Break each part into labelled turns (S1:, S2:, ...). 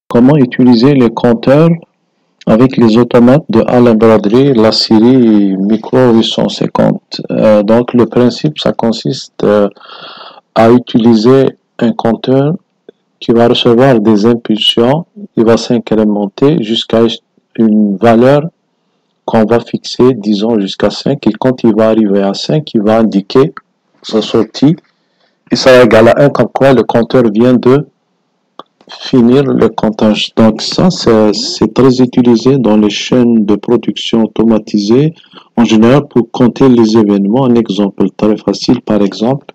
S1: Comment utiliser les compteurs avec les automates de Alain Bradley, la série Micro 850. Donc le principe, ça consiste à utiliser un compteur qui va recevoir des impulsions, il va s'incrémenter jusqu'à une valeur qu'on va fixer, disons jusqu'à 5, et quand il va arriver à 5, il va indiquer sa sortie, et ça est égal à 1, comme quoi le compteur vient de finir le comptage. Donc ça, c'est très utilisé dans les chaînes de production automatisées, en général pour compter les événements. Un exemple très facile, par exemple,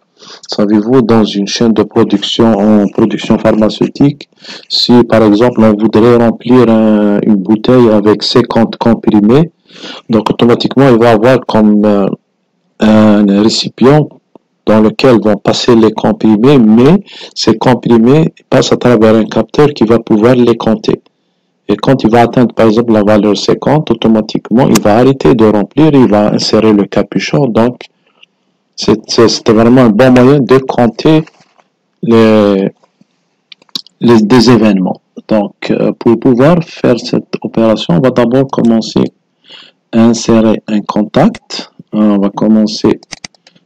S1: savez-vous, dans une chaîne de production en production pharmaceutique, si par exemple on voudrait remplir une bouteille avec 50 comprimés, donc automatiquement il va avoir comme un récipient dans lequel vont passer les comprimés, mais ces comprimés passent à travers un capteur qui va pouvoir les compter. Et quand il va atteindre par exemple la valeur 50, automatiquement il va arrêter de remplir, il va insérer le capuchon. Donc c'était vraiment un bon moyen de compter des événements. Donc pour pouvoir faire cette opération, on va d'abord commencer à insérer un contact. On va commencer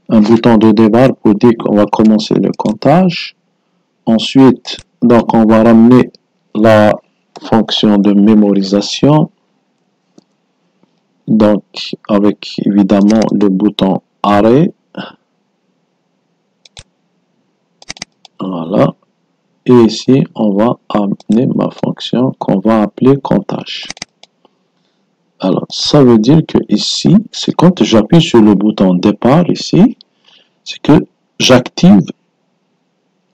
S1: un bouton de départ pour dire qu'on va commencer le comptage. Ensuite, donc on va ramener la fonction de mémorisation. Donc avec évidemment le bouton arrêt. Voilà. Et ici, on va amener ma fonction qu'on va appeler comptage. Alors, ça veut dire que ici, c'est quand j'appuie sur le bouton départ ici, c'est que j'active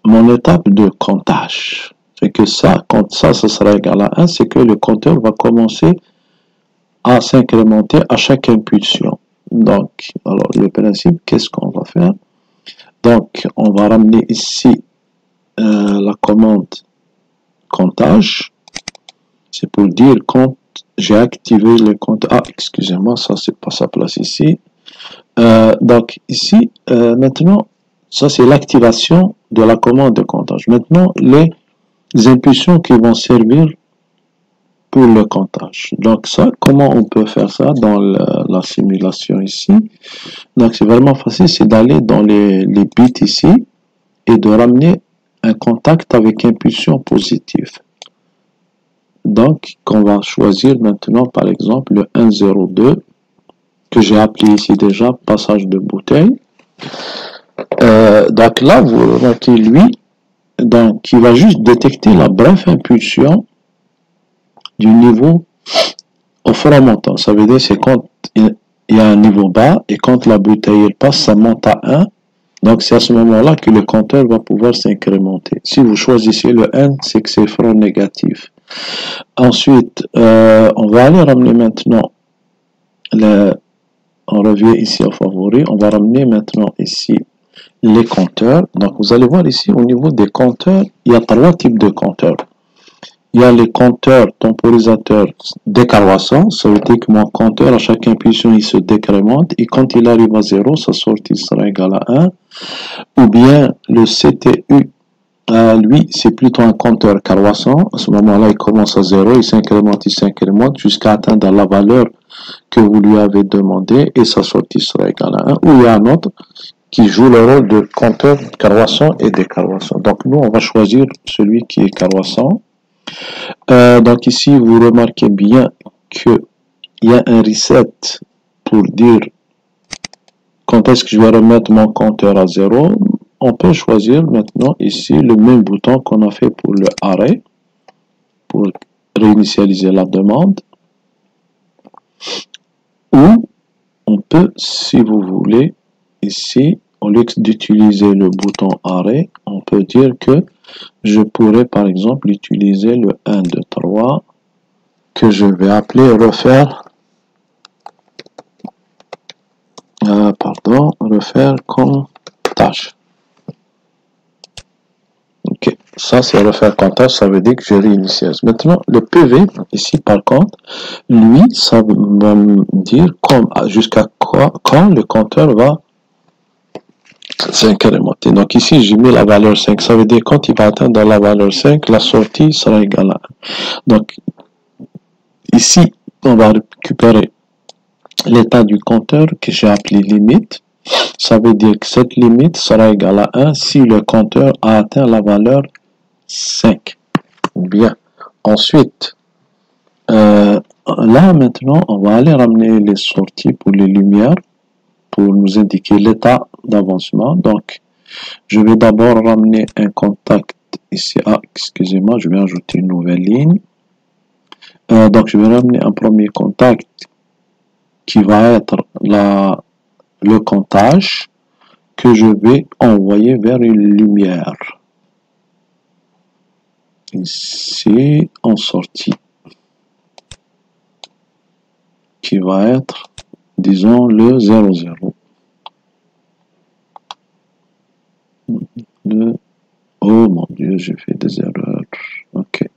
S1: mon étape de comptage. C'est que ça, quand ça sera égal à 1, c'est que le compteur va commencer à s'incrémenter à chaque impulsion. Donc, alors le principe, qu'est-ce qu'on va faire? Donc, on va ramener ici la commande comptage. C'est pour dire quand j'ai activé le compte. Ah, excusez-moi, ça c'est pas sa place ici. Donc ici, maintenant, ça c'est l'activation de la commande de comptage. Maintenant, les impulsions qui vont servir pour le comptage. Donc ça, comment on peut faire ça dans la simulation ici? Donc c'est vraiment facile, c'est d'aller dans les bits ici et de ramener un contact avec impulsion positive. Donc, qu'on va choisir maintenant, par exemple, le 102, que j'ai appelé ici déjà passage de bouteille. Donc là, vous remarquez, lui, donc, il va juste détecter la brève impulsion du niveau au fur et à montant. Ça veut dire c'est quand il y a un niveau bas, et quand la bouteille elle passe, ça monte à 1. Donc, c'est à ce moment-là que le compteur va pouvoir s'incrémenter. Si vous choisissez le 1, c'est que c'est front négatif. Ensuite, on va aller ramener maintenant, on revient ici au favori, on va ramener maintenant ici les compteurs. Donc, vous allez voir ici, au niveau des compteurs, il y a 3 types de compteurs. Il y a les compteurs temporisateurs décroissants, ça veut dire que mon compteur, à chaque impulsion, il se décrémente, et quand il arrive à 0, sa sortie sera égale à 1. Ou bien le CTU, lui, c'est plutôt un compteur croissant. À ce moment-là, il commence à 0, il s'incrémente jusqu'à atteindre la valeur que vous lui avez demandé, et sa sortie sera égale à 1. Ou il y a un autre qui joue le rôle de compteur croissant et décroissant. Donc nous, on va choisir celui qui est croissant. Donc ici, vous remarquez bien qu'il y a un reset pour dire quand est-ce que je vais remettre mon compteur à 0. On peut choisir maintenant ici le même bouton qu'on a fait pour le arrêt, pour réinitialiser la demande. Ou on peut, si vous voulez, ici, au lieu d'utiliser le bouton arrêt, on peut dire que je pourrais par exemple utiliser le 1, 2, 3 que je vais appeler refaire refaire comptage. Ok, ça c'est refaire comptage, ça veut dire que je réinitialise. Maintenant, le PV, ici par contre, lui, ça va me dire jusqu'à quand le compteur va s'incrémenter. Donc ici, j'ai mis la valeur 5. Ça veut dire quand il va atteindre la valeur 5, la sortie sera égale à 1. Donc ici, on va récupérer l'état du compteur que j'ai appelé limite. Ça veut dire que cette limite sera égale à 1 si le compteur a atteint la valeur 5. Bien. Ensuite, là maintenant, on va aller ramener les sorties pour les lumières pour nous indiquer l'état d'avancement. Donc, je vais d'abord ramener un contact ici. Ah, excusez-moi, je vais ajouter une nouvelle ligne. Donc, je vais ramener un premier contact qui va être le comptage que je vais envoyer vers une lumière. Ici, en sortie. Qui va être, disons, le 00. Oh mon Dieu, j'ai fait des erreurs. Ok.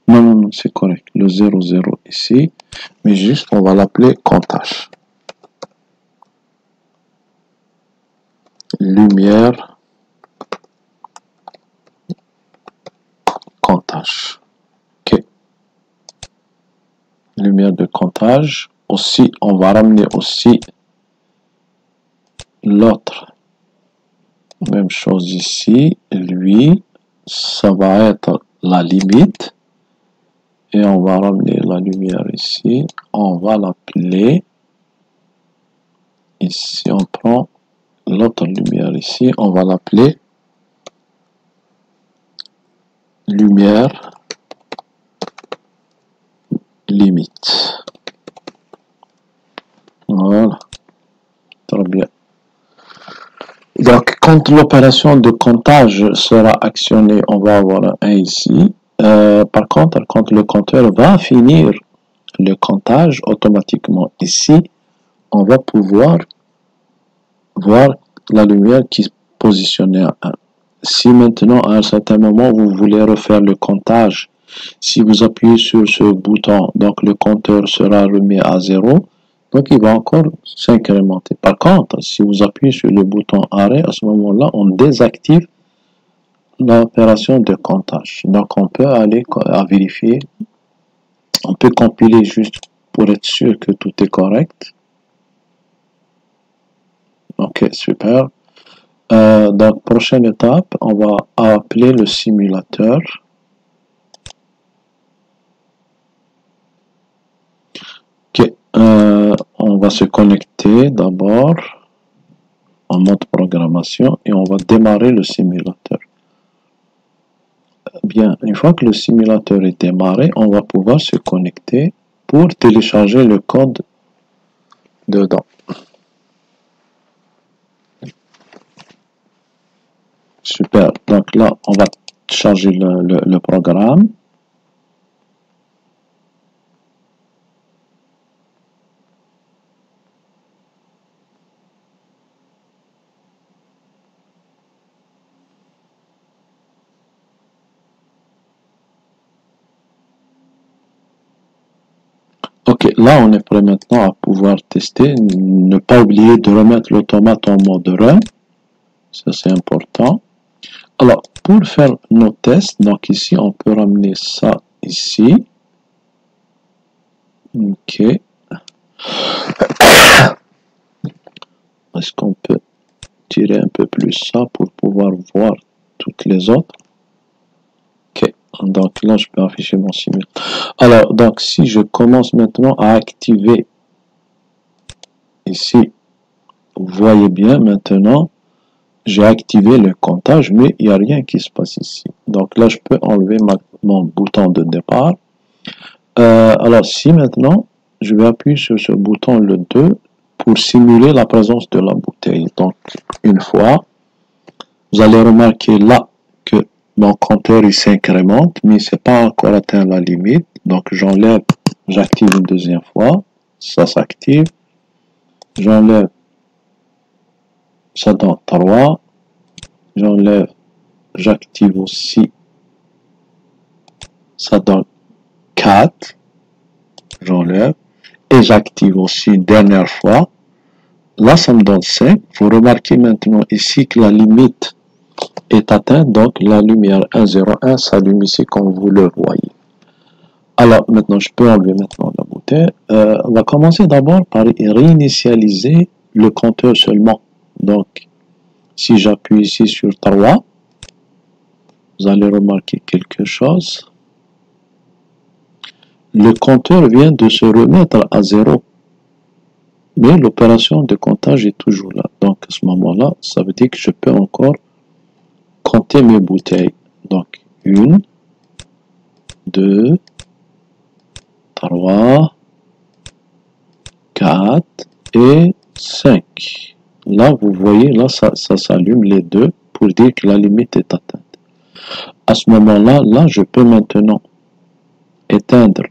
S1: Non, c'est correct. Le 00 ici. Mais juste, on va l'appeler comptage. Lumière. Comptage. Ok. Lumière de comptage. Aussi, on va ramener aussi l'autre. Même chose ici. Lui, ça va être la limite. Et on va ramener la lumière ici. On va l'appeler. Ici, on prend l'autre lumière ici. On va l'appeler lumière limite. Voilà. Très bien. Donc, quand l'opération de comptage sera actionnée, on va avoir un 1 ici. Par contre, quand le compteur va finir le comptage automatiquement ici, on va pouvoir voir la lumière qui est positionnée à 1. Si maintenant, à un certain moment, vous voulez refaire le comptage, si vous appuyez sur ce bouton, donc le compteur sera remis à 0, donc il va encore s'incrémenter. Par contre, si vous appuyez sur le bouton arrêt, à ce moment-là, on désactive l'opération de comptage. Donc on peut aller à vérifier, on peut compiler juste pour être sûr que tout est correct. Ok, super. Donc prochaine étape, on va appeler le simulateur. Ok, on va se connecter d'abord en mode programmation et on va démarrer le simulateur. Bien, une fois que le simulateur est démarré, on va pouvoir se connecter pour télécharger le code dedans. Super, donc là, on va charger le programme. Ok, là on est prêt maintenant à pouvoir tester. Ne pas oublier de remettre l'automate en mode run. Ça c'est important. Alors, pour faire nos tests, donc ici on peut ramener ça ici. Ok. Est-ce qu'on peut tirer un peu plus ça pour pouvoir voir toutes les autres? Ok. Donc là je peux afficher mon simulateur. Alors, donc si je commence maintenant à activer ici, vous voyez bien maintenant, j'ai activé le comptage, mais il n'y a rien qui se passe ici. Donc là, je peux enlever mon bouton de départ. Alors, si maintenant, je vais appuyer sur ce bouton, le 2, pour simuler la présence de la bouteille. Donc, une fois, vous allez remarquer là que mon compteur il s'incrémente, mais c'est pas encore atteint la limite. Donc, j'enlève, j'active une deuxième fois, ça s'active. J'enlève, ça donne 3. J'enlève, j'active aussi, ça donne 4. J'enlève. Et j'active aussi une dernière fois. là, ça me donne 5. Vous remarquez maintenant ici que la limite est atteinte, donc la lumière 1,01 s'allume ici comme vous le voyez. Alors, maintenant, je peux enlever maintenant la bouteille. On va commencer d'abord par réinitialiser le compteur seulement. Donc, si j'appuie ici sur 3, vous allez remarquer quelque chose. Le compteur vient de se remettre à 0. Mais l'opération de comptage est toujours là. Donc, à ce moment-là, ça veut dire que je peux encore compter mes bouteilles. Donc, 1, 2, 3, 4 et 5. Là, vous voyez, là, ça s'allume les deux pour dire que la limite est atteinte. À ce moment-là, là, je peux maintenant éteindre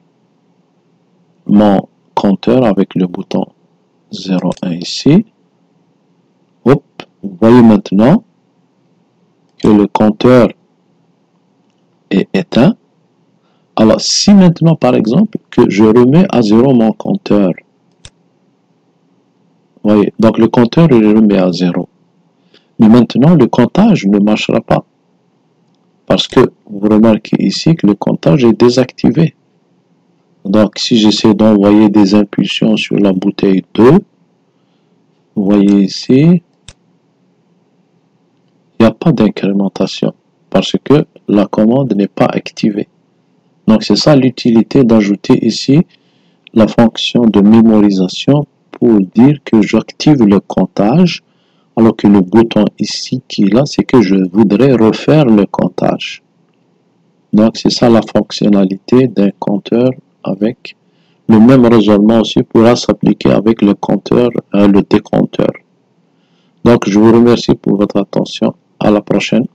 S1: mon compteur avec le bouton 0,1 ici. Hop, vous voyez maintenant que le compteur est éteint. Alors, si maintenant, par exemple, que je remets à 0 mon compteur, vous voyez, donc le compteur est remis à 0. Mais maintenant, le comptage ne marchera pas. Parce que vous remarquez ici que le comptage est désactivé. Donc, si j'essaie d'envoyer des impulsions sur la bouteille 2, vous voyez ici, il n'y a pas d'incrémentation parce que la commande n'est pas activée. Donc, c'est ça l'utilité d'ajouter ici la fonction de mémorisation pour dire que j'active le comptage, alors que le bouton ici qui est là, c'est que je voudrais refaire le comptage. Donc, c'est ça la fonctionnalité d'un compteur avec le même raisonnement aussi pourra s'appliquer avec le compteur, le décompteur. Donc, je vous remercie pour votre attention. À la prochaine.